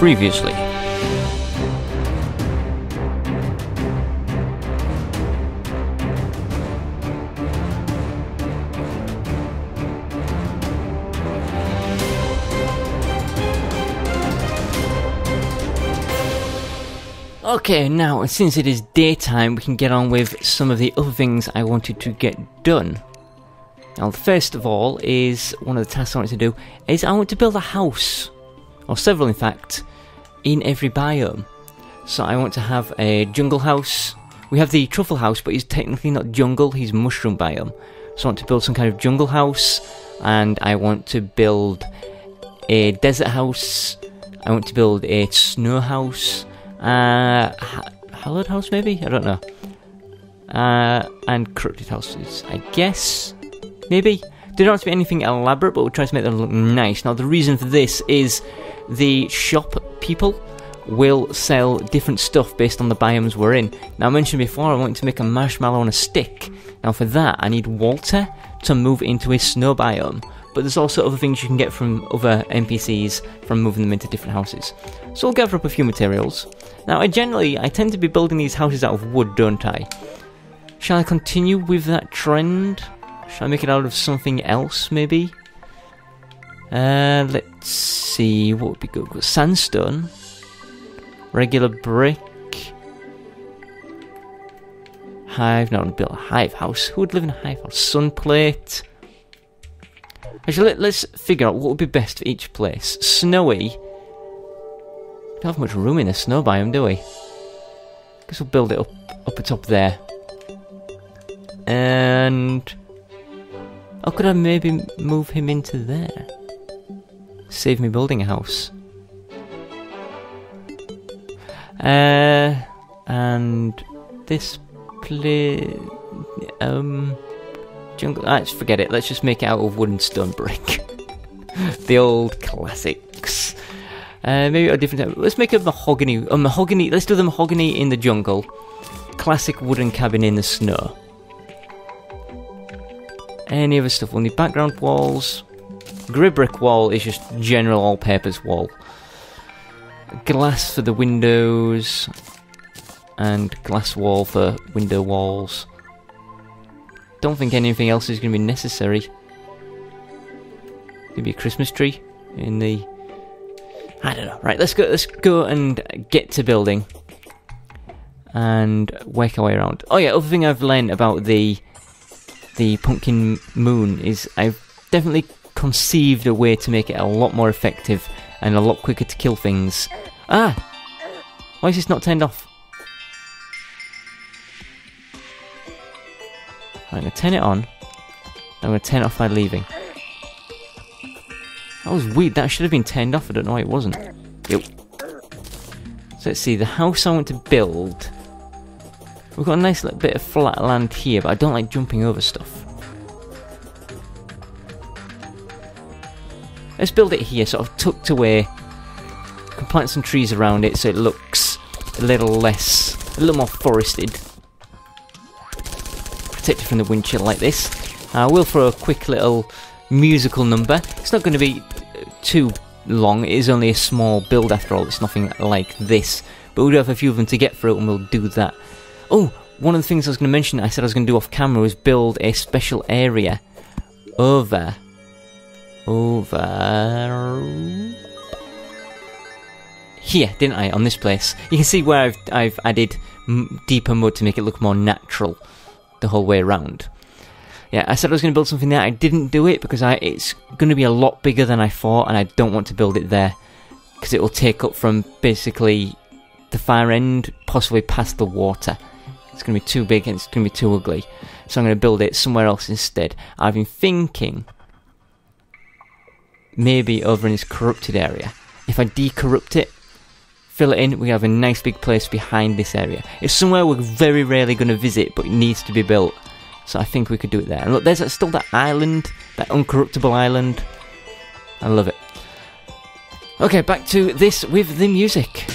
previously. Okay, now since it is daytime, we can get on with some of the other things I wanted to get done. Now, first of all, is one of the tasks I want to do is I want to build a house, or several in fact, in every biome. So I want to have a jungle house. We have the truffle house, but he's technically not jungle, he's mushroom biome. So I want to build some kind of jungle house, and I want to build a desert house. I want to build a snow house. Hallowed house maybe? I don't know. And corrupted houses, I guess? Maybe? They don't have to be anything elaborate, but we'll try to make them look nice. Now the reason for this is the shop people will sell different stuff based on the biomes we're in. Now I mentioned before I wanted to make a marshmallow on a stick. Now for that I need Walter to move into a snow biome. But there's also other things you can get from other NPCs from moving them into different houses. So we'll gather up a few materials. Now I tend to be building these houses out of wood, don't I? Shall I continue with that trend? Shall I make it out of something else, maybe? Let's see, what would be good? Sandstone. Regular brick. Hive, no, I'll build a hive house. Who would live in a hive house? Sun plate. Actually, let's figure out what would be best for each place. Snowy. We don't have much room in the snow biome, do we? Guess we'll build it up atop there. And how could I maybe move him into there? Save me building a house. And this place, jungle. Let's forget it. Let's just make it out of wood and stone brick. The old classics. Maybe a different type. Let's make a mahogany. Mahogany. Let's do the mahogany in the jungle. Classic wooden cabin in the snow. Any other stuff? We'll need background walls. Grey brick wall is just general all-purpose wall. Glass for the windows. And glass wall for window walls. Don't think anything else is going to be necessary. Maybe a Christmas tree in the... I don't know. Right, let's go and get to building. And work our way around. Oh yeah, other thing I've learned about the pumpkin moon is I've definitely conceived a way to make it a lot more effective and a lot quicker to kill things. Ah! Why is this not turned off? I'm going to turn it on. I'm going to turn it off by leaving. That was weird. That should have been turned off. I don't know why it wasn't. Yep. So let's see. The house I want to build. We've got a nice little bit of flat land here, but I don't like jumping over stuff. Let's build it here, sort of tucked away. Can plant some trees around it so it looks a little more forested. Protected from the wind chill like this. I will throw a quick little musical number. It's not going to be too long. It is only a small build after all. It's nothing like this. But we'll have a few of them to get through and we'll do that. Oh, one of the things I was going to mention, I said I was going to do off camera, was build a special area over here, didn't I, on this place. You can see where I've added deeper mud to make it look more natural the whole way around. Yeah, I said I was going to build something there. I didn't do it because it's going to be a lot bigger than I thought, and I don't want to build it there because it will take up from basically the far end, possibly past the water. It's going to be too big and it's going to be too ugly. So I'm going to build it somewhere else instead. I've been thinking maybe over in this corrupted area. If I decorrupt it, fill it in, we have a nice big place behind this area. It's somewhere we're very rarely going to visit, but it needs to be built. So I think we could do it there. And look, there's still that island, that uncorruptible island. I love it. Okay, back to this with the music.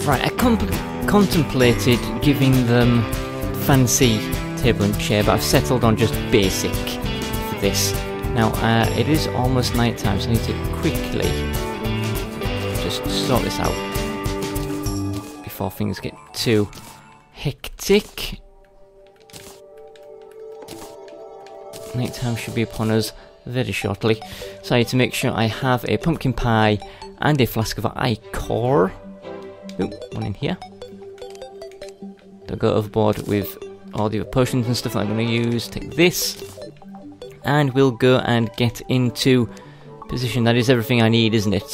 Right, I contemplated giving them fancy table and chair, but I've settled on just basic for this. Now, it is almost night time, so I need to quickly just sort this out before things get too hectic. Night time should be upon us very shortly, so I need to make sure I have a pumpkin pie and a flask of ichor. Ooh, one in here. Don't go overboard with all the other potions and stuff that I'm going to use. Take this, and we'll go and get into position. That is everything I need, isn't it?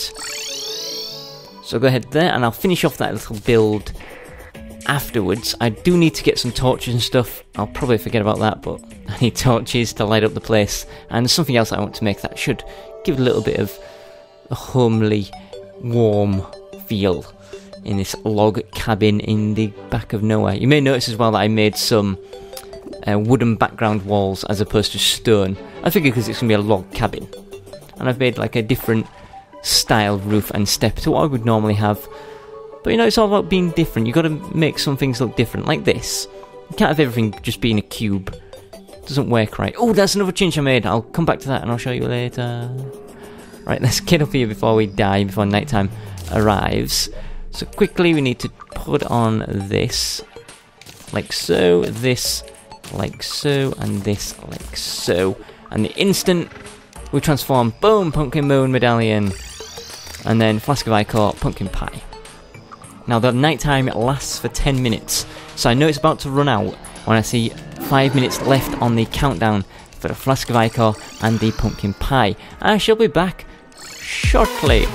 So go ahead there, and I'll finish off that little build afterwards. I do need to get some torches and stuff. I'll probably forget about that, but I need torches to light up the place. And there's something else I want to make that should give a little bit of a homely, warm feel in this log cabin in the back of nowhere. You may notice as well that I made some wooden background walls as opposed to stone. I figure because it's going to be a log cabin. And I've made like a different style roof and step to what I would normally have. But you know, it's all about being different. You've got to make some things look different, like this. You can't have everything just being a cube. It doesn't work right. Oh, that's another change I made. I'll come back to that and I'll show you later. Right, let's get up here before we die, before nighttime arrives. So quickly we need to put on this, like so, this, like so, and this, like so. And the instant we transform, boom, pumpkin moon medallion. And then flask of ichor, pumpkin pie. Now the nighttime lasts for 10 minutes, so I know it's about to run out when I see 5 minutes left on the countdown for the flask of ichor and the pumpkin pie. I shall be back shortly.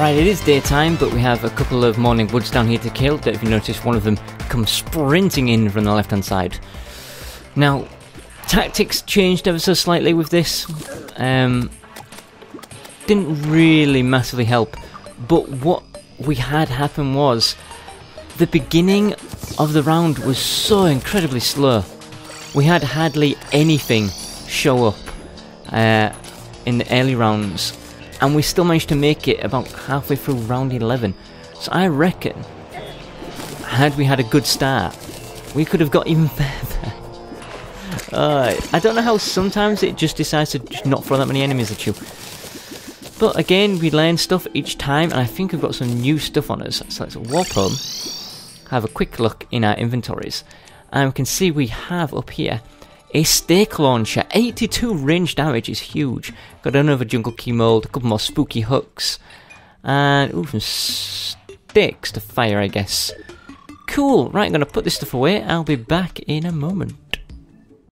Right, it is daytime, but we have a couple of morning woods down here to kill. Don't know if you noticed one of them comes sprinting in from the left-hand side. Now, tactics changed ever so slightly with this. Didn't really massively help, but what we had happen was the beginning of the round was so incredibly slow. We had hardly anything show up in the early rounds, and we still managed to make it about halfway through round 11. So I reckon, had we had a good start, we could have got even further. I don't know how sometimes it just decides to just not throw that many enemies at you. But again, we learn stuff each time, and I think we've got some new stuff on us. So let's warp home, have a quick look in our inventories, and we can see we have up here a stake launcher. 82 range damage is huge. Got another jungle key mold, a couple more spooky hooks, and ooh, some sticks to fire, I guess. Cool, right, I'm going to put this stuff away. I'll be back in a moment.